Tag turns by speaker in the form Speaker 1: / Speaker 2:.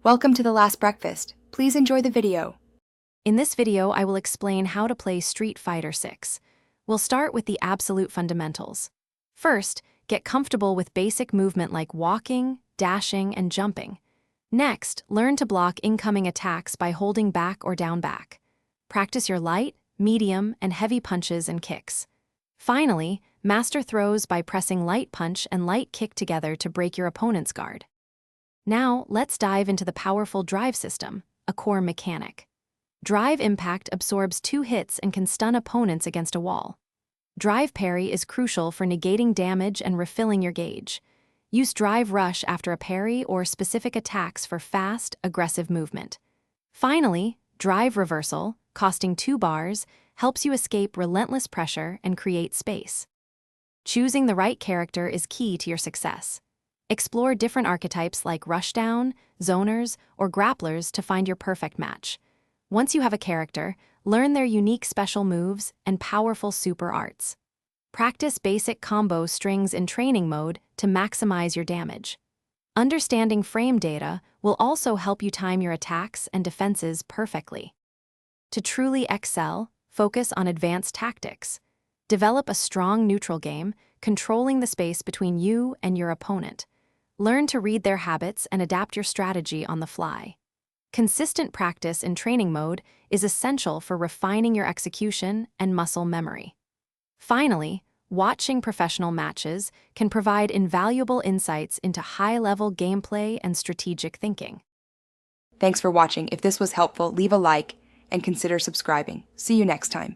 Speaker 1: Welcome to The Last Breakfast. Please enjoy the video.
Speaker 2: In this video, I will explain how to play Street Fighter 6. We'll start with the absolute fundamentals. First, get comfortable with basic movement like walking, dashing, and jumping. Next, learn to block incoming attacks by holding back or down back. Practice your light, medium, and heavy punches and kicks. Finally, master throws by pressing light punch and light kick together to break your opponent's guard. Now, let's dive into the powerful drive system, a core mechanic. Drive impact absorbs 2 hits and can stun opponents against a wall. Drive parry is crucial for negating damage and refilling your gauge. Use drive rush after a parry or specific attacks for fast, aggressive movement. Finally, drive reversal, costing 2 bars, helps you escape relentless pressure and create space. Choosing the right character is key to your success. Explore different archetypes like rushdown, zoners, or grapplers to find your perfect match. Once you have a character, learn their unique special moves and powerful super arts. Practice basic combo strings in training mode to maximize your damage. Understanding frame data will also help you time your attacks and defenses perfectly. To truly excel, focus on advanced tactics. Develop a strong neutral game, controlling the space between you and your opponent. Learn to read their habits and adapt your strategy on the fly. Consistent practice in training mode is essential for refining your execution and muscle memory. Finally, watching professional matches can provide invaluable insights into high-level gameplay and strategic thinking.
Speaker 1: Thanks for watching. If this was helpful, leave a like and consider subscribing. See you next time.